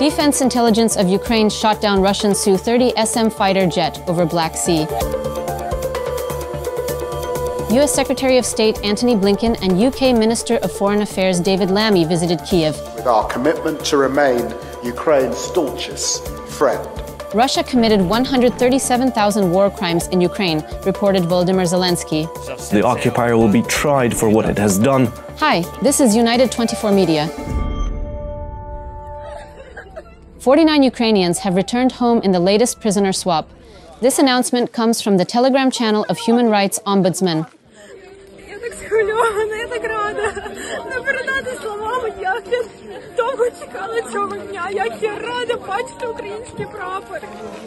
Defense intelligence of Ukraine shot down Russian Su-30SM fighter jet over Black Sea. U.S. Secretary of State Antony Blinken and UK Minister of Foreign Affairs David Lammy visited Kyiv. With our commitment to remain Ukraine's staunchest friend. Russia committed 137,000 war crimes in Ukraine, reported Volodymyr Zelenskyy. The occupier will be tried for what it has done. Hi, this is United 24 Media. 49 Ukrainians have returned home in the latest prisoner swap. This announcement comes from the Telegram channel of Human Rights Ombudsman.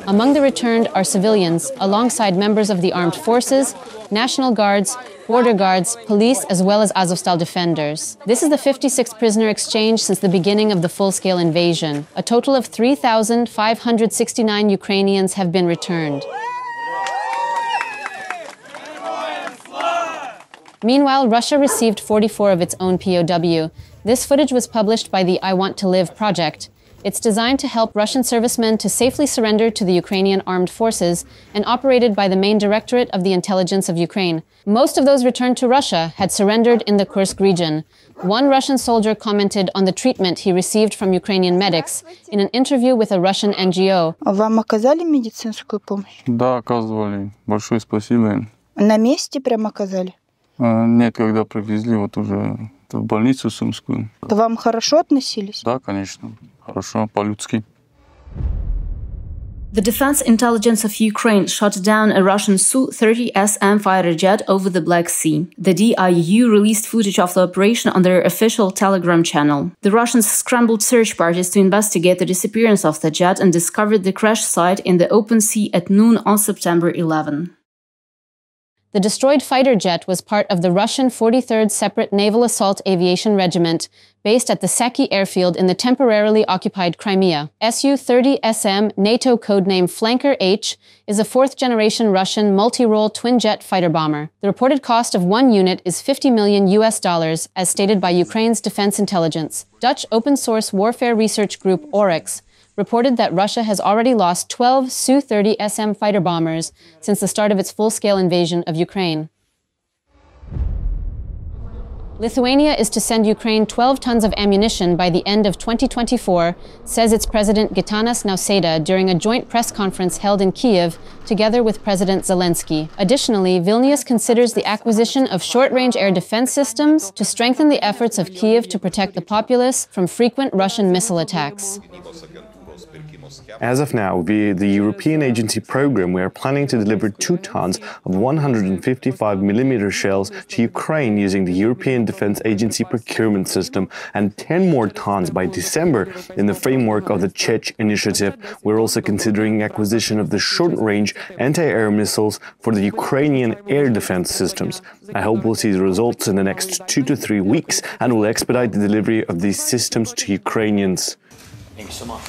Among the returned are civilians, alongside members of the armed forces, National Guards, border guards, police, as well as Azovstal defenders. This is the 56th prisoner exchange since the beginning of the full-scale invasion. A total of 3,569 Ukrainians have been returned. Meanwhile, Russia received 44 of its own POW. This footage was published by the I Want to Live project. It's designed to help Russian servicemen to safely surrender to the Ukrainian armed forces and operated by the main directorate of the intelligence of Ukraine. Most of those returned to Russia had surrendered in the Kursk region. One Russian soldier commented on the treatment he received from Ukrainian medics in an interview with a Russian NGO. Вам оказали медицинскую помощь? Да, оказывали. Большое спасибо им. На месте прямо оказали? Нет, когда привезли вот уже в больницу сумскую. К вам хорошо относились? Да, конечно. Хорошо, по-людски. The Defense Intelligence of Ukraine shot down a Russian Su-30SM fighter jet over the Black Sea. The DIU released footage of the operation on their official Telegram channel. The Russians scrambled search parties to investigate the disappearance of the jet and discovered the crash site in the open sea at noon on September 11. The destroyed fighter jet was part of the Russian 43rd Separate Naval Assault Aviation Regiment, based at the Saki airfield in the temporarily occupied Crimea. Su-30SM, NATO codename Flanker H, is a fourth-generation Russian multi-role twin-jet fighter bomber. The reported cost of one unit is $50 million, as stated by Ukraine's defense intelligence. Dutch open-source warfare research group Oryx reported that Russia has already lost 12 Su-30SM fighter bombers since the start of its full-scale invasion of Ukraine. Lithuania is to send Ukraine 12 tons of ammunition by the end of 2024, says its president Gitanas Nausėda during a joint press conference held in Kyiv together with President Zelenskyy. Additionally, Vilnius considers the acquisition of short-range air defense systems to strengthen the efforts of Kyiv to protect the populace from frequent Russian missile attacks. As of now, via the European Agency program, we are planning to deliver 2 tons of 155mm shells to Ukraine using the European Defense Agency procurement system and 10 more tons by December in the framework of the Czech initiative. We're also considering acquisition of the short-range anti-air missiles for the Ukrainian air defense systems. I hope we'll see the results in the next 2 to 3 weeks and will expedite the delivery of these systems to Ukrainians. Thank you so much.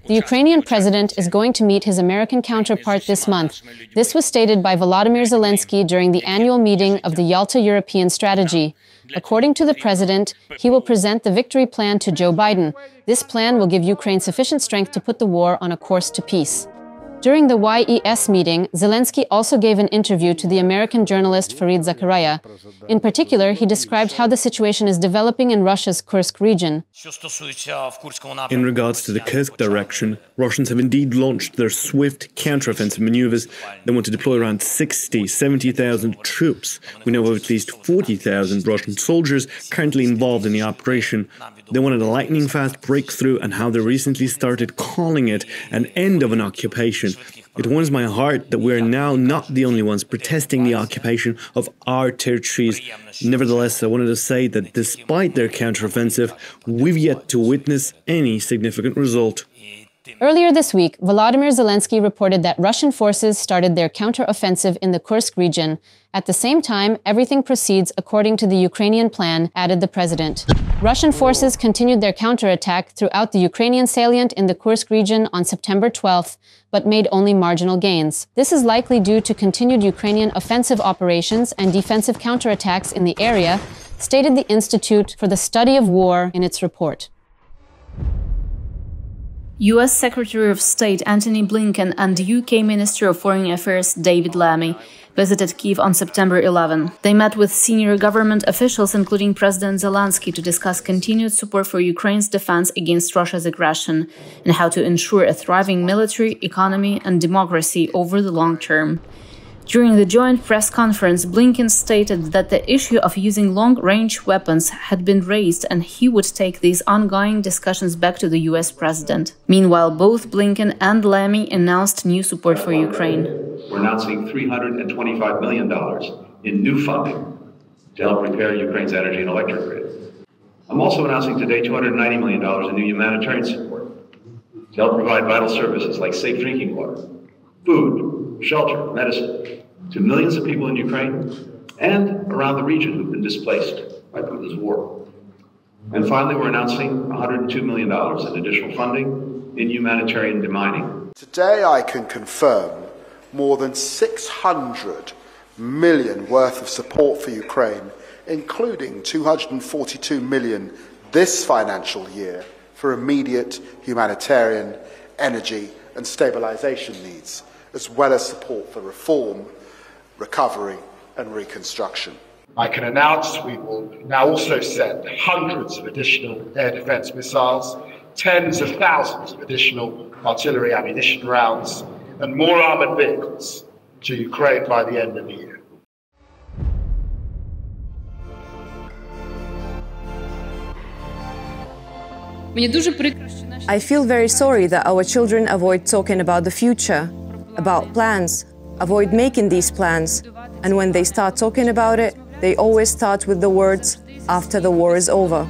The Ukrainian president is going to meet his American counterpart this month. This was stated by Volodymyr Zelenskyy during the annual meeting of the Yalta European Strategy. According to the president, he will present the victory plan to Joe Biden. This plan will give Ukraine sufficient strength to put the war on a course to peace. During the YES meeting, Zelenskyy also gave an interview to the American journalist Fareed Zakaria. In particular, he described how the situation is developing in Russia's Kursk region. In regards to the Kursk direction, Russians have indeed launched their swift counteroffensive maneuvers. They want to deploy around 70,000 troops. We know of at least 40,000 Russian soldiers currently involved in the operation. They wanted a lightning-fast breakthrough and how they recently started calling it an end of an occupation. It warms my heart that we are now not the only ones protesting the occupation of our territories. Nevertheless, I wanted to say that despite their counteroffensive, we've yet to witness any significant result. Earlier this week, Volodymyr Zelenskyy reported that Russian forces started their counteroffensive in the Kursk region. At the same time, everything proceeds according to the Ukrainian plan, added the president. Russian forces continued their counterattack throughout the Ukrainian salient in the Kursk region on September 12th, but made only marginal gains. This is likely due to continued Ukrainian offensive operations and defensive counterattacks in the area, stated the Institute for the Study of War in its report. US Secretary of State Antony Blinken and UK Minister of Foreign Affairs David Lammy visited Kyiv on September 11. They met with senior government officials, including President Zelenskyy, to discuss continued support for Ukraine's defense against Russia's aggression and how to ensure a thriving military, economy, and democracy over the long term. During the joint press conference, Blinken stated that the issue of using long-range weapons had been raised and he would take these ongoing discussions back to the US president. Meanwhile, both Blinken and Lammy announced new support for Ukraine. We're announcing $325 million in new funding to help repair Ukraine's energy and electric grid. I'm also announcing today $290 million in new humanitarian support to help provide vital services like safe drinking water, food, shelter, medicine, to millions of people in Ukraine and around the region who've been displaced by Putin's war. And finally, we're announcing $102 million in additional funding in humanitarian demining. Today I can confirm more than 600 million worth of support for Ukraine, including 242 million this financial year for immediate humanitarian, energy and stabilization needs, as well as support for reform, recovery and reconstruction. I can announce we will now also send hundreds of additional air defense missiles, tens of thousands of additional artillery ammunition rounds, and more armored vehicles to Ukraine by the end of the year. I feel very sorry that our children avoid talking about the future, about plans, avoid making these plans, and when they start talking about it, they always start with the words, "after the war is over."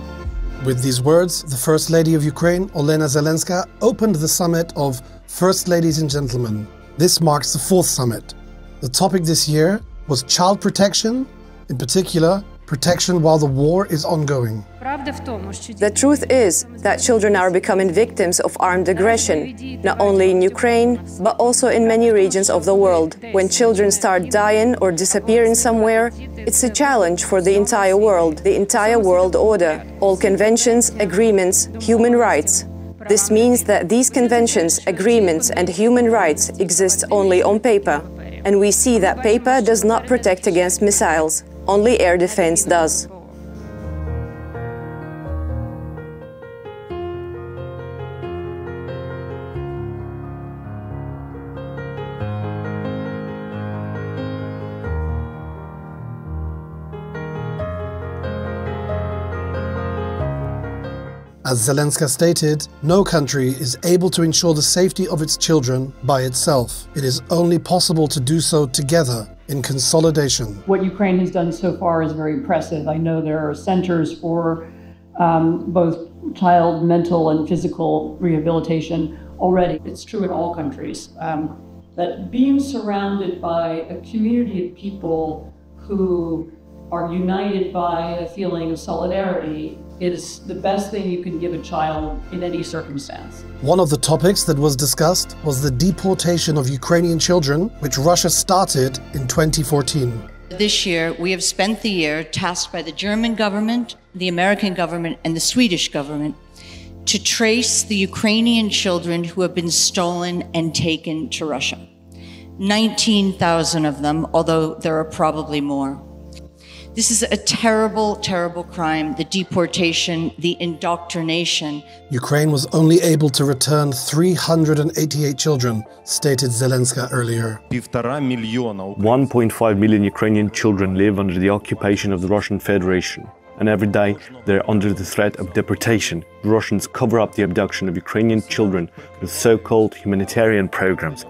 With these words, the First Lady of Ukraine, Olena Zelenskaya, opened the summit of First Ladies and Gentlemen. This marks the 4th summit. The topic this year was child protection, in particular, protection while the war is ongoing. The truth is that children are becoming victims of armed aggression, not only in Ukraine, but also in many regions of the world. When children start dying or disappearing somewhere, it's a challenge for the entire world order, all conventions, agreements, human rights. This means that these conventions, agreements, and human rights exist only on paper. And we see that paper does not protect against missiles. Only air defense does. As Zelenskyy stated, no country is able to ensure the safety of its children by itself. It is only possible to do so together, in consolidation. What Ukraine has done so far is very impressive. I know there are centers for both child mental and physical rehabilitation already. It's true in all countries. That being surrounded by a community of people who are united by a feeling of solidarity is the best thing you can give a child in any circumstance. One of the topics that was discussed was the deportation of Ukrainian children, which Russia started in 2014. This year, we have spent the year tasked by the German government, the American government, and the Swedish government to trace the Ukrainian children who have been stolen and taken to Russia. 19,000 of them, although there are probably more. This is a terrible, terrible crime, the deportation, the indoctrination. Ukraine was only able to return 388 children, stated Zelenskyy earlier. 1.5 million Ukrainian children live under the occupation of the Russian Federation. And every day, they're under the threat of deportation. The Russians cover up the abduction of Ukrainian children with so-called humanitarian programs.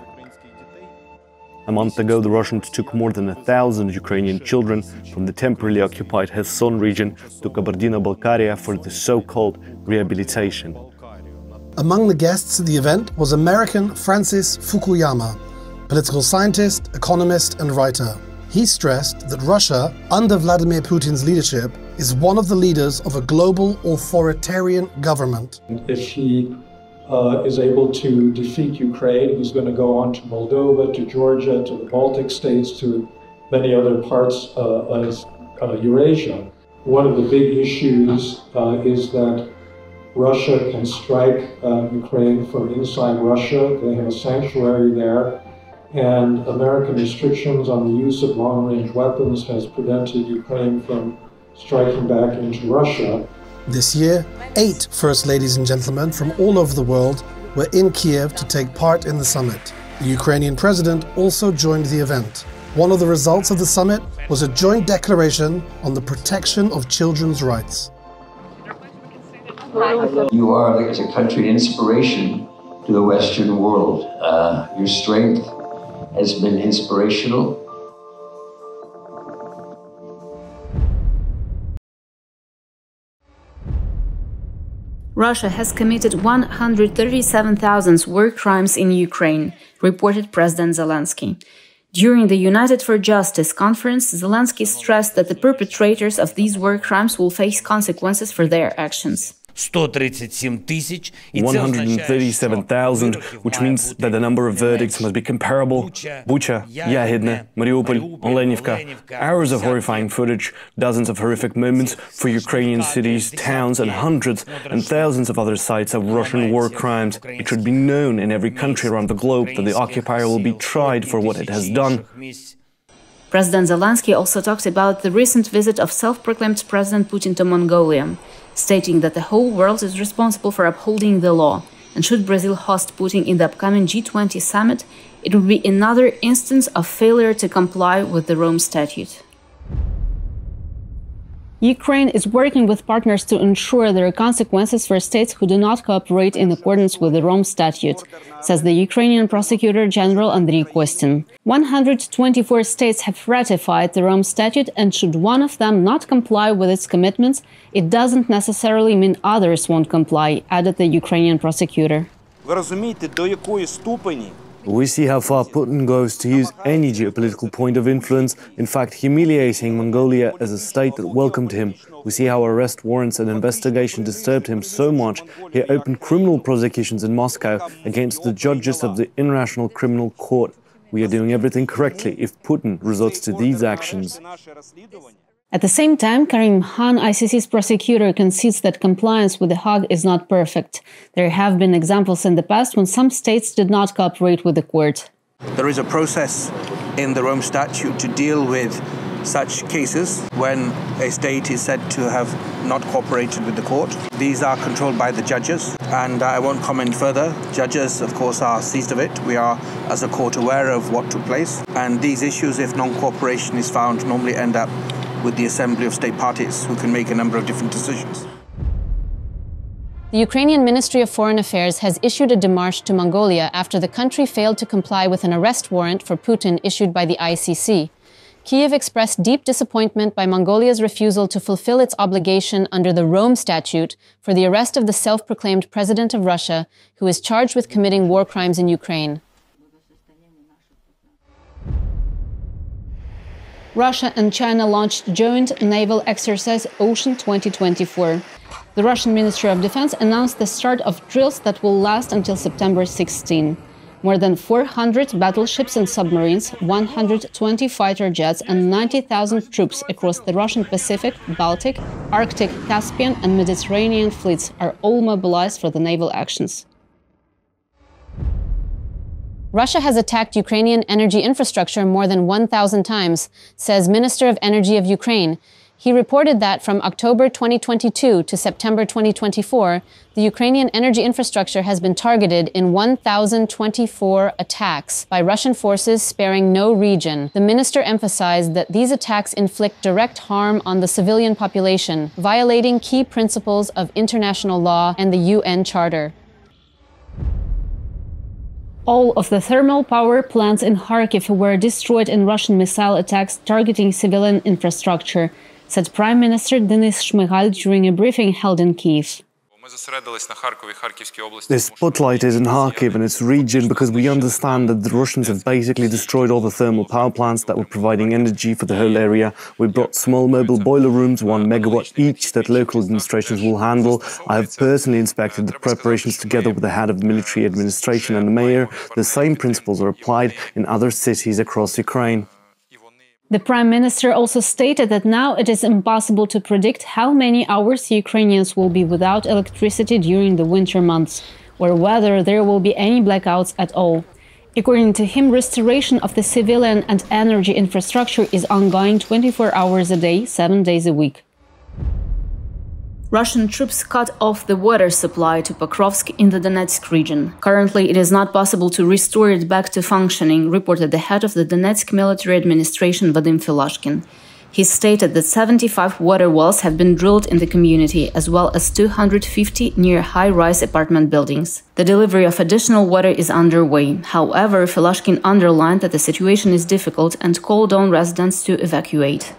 A month ago, the Russians took more than 1,000 Ukrainian children from the temporarily occupied Kherson region to Kabardino-Balkaria for the so-called rehabilitation. Among the guests at the event was American Francis Fukuyama, political scientist, economist and writer. He stressed that Russia, under Vladimir Putin's leadership, is one of the leaders of a global authoritarian government. If he is able to defeat Ukraine, he's going to go on to Moldova, to Georgia, to the Baltic states, to many other parts of Eurasia. One of the big issues is that Russia can strike Ukraine from inside Russia. They have a sanctuary there, and American restrictions on the use of long-range weapons has prevented Ukraine from striking back into Russia. This year, 8 First Ladies and Gentlemen from all over the world were in Kyiv to take part in the summit. The Ukrainian president also joined the event. One of the results of the summit was a joint declaration on the protection of children's rights. You are, as a country, an inspiration to the Western world. Your strength has been inspirational. Russia has committed 137,000 war crimes in Ukraine, reported President Zelenskyy. During the United for Justice conference, Zelenskyy stressed that the perpetrators of these war crimes will face consequences for their actions. 137,000, which means that the number of verdicts must be comparable. Bucha, Yahidne, Mariupol, Olenivka. Hours of horrifying footage, dozens of horrific moments for Ukrainian cities, towns, and hundreds and thousands of other sites of Russian war crimes. It should be known in every country around the globe that the occupier will be tried for what it has done. President Zelenskyy also talked about the recent visit of self-proclaimed President Putin to Mongolia, stating that the whole world is responsible for upholding the law, and should Brazil host Putin in the upcoming G20 summit, it would be another instance of failure to comply with the Rome Statute. Ukraine is working with partners to ensure there are consequences for states who do not cooperate in accordance with the Rome Statute, says the Ukrainian Prosecutor General Andriy Kostin. 124 states have ratified the Rome Statute, and should one of them not comply with its commitments, it doesn't necessarily mean others won't comply, added the Ukrainian prosecutor. We see how far Putin goes to use any geopolitical point of influence, in fact humiliating Mongolia as a state that welcomed him. We see how arrest warrants and investigation disturbed him so much, he opened criminal prosecutions in Moscow against the judges of the International Criminal Court. We are doing everything correctly if Putin resorts to these actions. At the same time, Karim Khan, ICC's prosecutor, concedes that compliance with The Hague is not perfect. There have been examples in the past when some states did not cooperate with the court. There is a process in the Rome Statute to deal with such cases when a state is said to have not cooperated with the court. These are controlled by the judges, and I won't comment further. Judges, of course, are seized of it. We are, as a court, aware of what took place. And these issues, if non-cooperation is found, normally end up with the assembly of state parties, who can make a number of different decisions. The Ukrainian Ministry of Foreign Affairs has issued a demarche to Mongolia after the country failed to comply with an arrest warrant for Putin issued by the ICC. Kyiv expressed deep disappointment by Mongolia's refusal to fulfill its obligation under the Rome Statute for the arrest of the self-proclaimed president of Russia, who is charged with committing war crimes in Ukraine. Russia and China launched joint naval exercise Ocean 2024. The Russian Ministry of Defense announced the start of drills that will last until September 16. More than 400 battleships and submarines, 120 fighter jets, and 90,000 troops across the Russian Pacific, Baltic, Arctic, Caspian, and Mediterranean fleets are all mobilized for the naval actions. Russia has attacked Ukrainian energy infrastructure more than 1,000 times, says Minister of Energy of Ukraine. He reported that from October 2022 to September 2024, the Ukrainian energy infrastructure has been targeted in 1,024 attacks by Russian forces, sparing no region. The minister emphasized that these attacks inflict direct harm on the civilian population, violating key principles of international law and the UN Charter. All of the thermal power plants in Kharkiv were destroyed in Russian missile attacks targeting civilian infrastructure, said Prime Minister Denis Shmyhal during a briefing held in Kyiv. The spotlight is in Kharkiv and its region because we understand that the Russians have basically destroyed all the thermal power plants that were providing energy for the whole area. We brought small mobile boiler rooms, 1 megawatt each, that local administrations will handle. I have personally inspected the preparations together with the head of the military administration and the mayor. The same principles are applied in other cities across Ukraine. The Prime Minister also stated that now it is impossible to predict how many hours Ukrainians will be without electricity during the winter months, or whether there will be any blackouts at all. According to him, restoration of the civilian and energy infrastructure is ongoing 24 hours a day, 7 days a week. Russian troops cut off the water supply to Pokrovsk in the Donetsk region. Currently, it is not possible to restore it back to functioning, reported the head of the Donetsk military administration, Volodymyr. He stated that 75 water wells have been drilled in the community, as well as 250 near high-rise apartment buildings. The delivery of additional water is underway. However, Volodymyr underlined that the situation is difficult and called on residents to evacuate.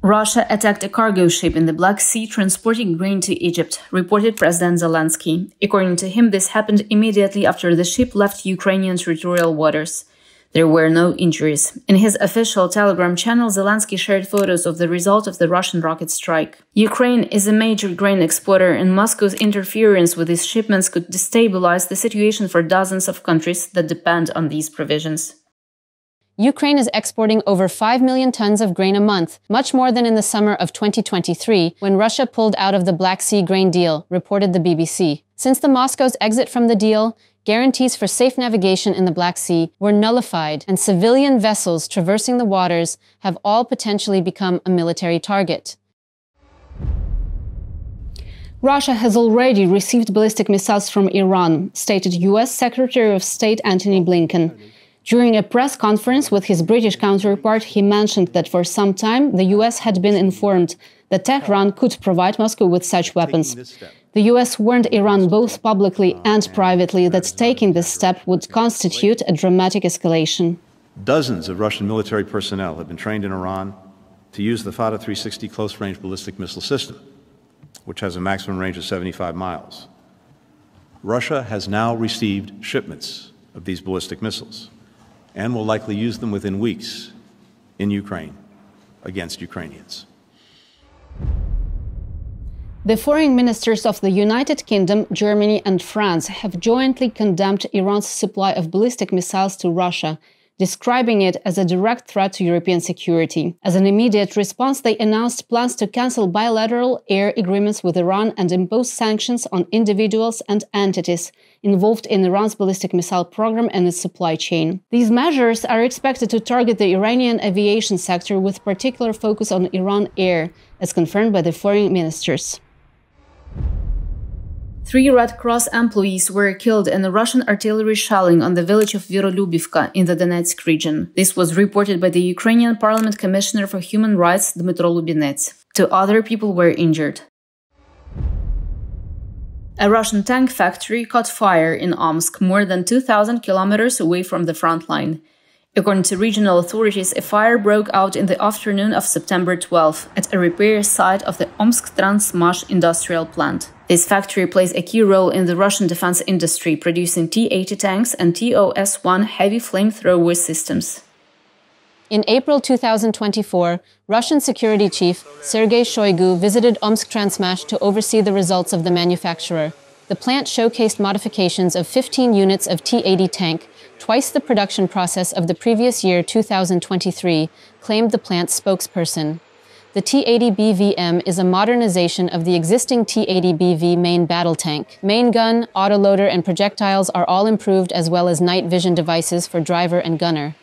Russia attacked a cargo ship in the Black Sea transporting grain to Egypt, reported President Zelenskyy. According to him, this happened immediately after the ship left Ukrainian territorial waters. There were no injuries. In his official Telegram channel, Zelenskyy shared photos of the result of the Russian rocket strike. Ukraine is a major grain exporter, and Moscow's interference with these shipments could destabilize the situation for dozens of countries that depend on these provisions. Ukraine is exporting over 5 million tons of grain a month, much more than in the summer of 2023, when Russia pulled out of the Black Sea grain deal, reported the BBC. Since the Moscow's exit from the deal, guarantees for safe navigation in the Black Sea were nullified, and civilian vessels traversing the waters have all potentially become a military target. Russia has already received ballistic missiles from Iran, stated U.S. Secretary of State Antony Blinken. During a press conference with his British counterpart, he mentioned that for some time the U.S. had been informed that Tehran could provide Moscow with such weapons. The U.S. warned Iran both publicly and privately that taking this step would constitute a dramatic escalation. Dozens of Russian military personnel have been trained in Iran to use the Fata 360 close-range ballistic missile system, which has a maximum range of 75 miles. Russia has now received shipments of these ballistic missiles and will likely use them within weeks in Ukraine against Ukrainians. The foreign ministers of the United Kingdom, Germany and France have jointly condemned Iran's supply of ballistic missiles to Russia, describing it as a direct threat to European security. As an immediate response, they announced plans to cancel bilateral air agreements with Iran and impose sanctions on individuals and entities involved in Iran's ballistic missile program and its supply chain. These measures are expected to target the Iranian aviation sector with particular focus on Iran Air, as confirmed by the foreign ministers. 3 Red Cross employees were killed in a Russian artillery shelling on the village of Virolyubivka in the Donetsk region. This was reported by the Ukrainian Parliament Commissioner for Human Rights, Dmytro Lubinets. 2 other people were injured. A Russian tank factory caught fire in Omsk, more than 2,000 kilometers away from the front line. According to regional authorities, a fire broke out in the afternoon of September 12 at a repair site of the Omsk Transmash industrial plant. This factory plays a key role in the Russian defense industry, producing T-80 tanks and TOS-1 heavy flamethrower systems. In April 2024, Russian security chief Sergei Shoigu visited Omsk Transmash to oversee the results of the manufacturer. The plant showcased modifications of 15 units of T-80 tank, twice the production process of the previous year 2023, claimed the plant's spokesperson. The T-80BVM is a modernization of the existing T-80BV main battle tank. Main gun, autoloader, and projectiles are all improved, as well as night vision devices for driver and gunner.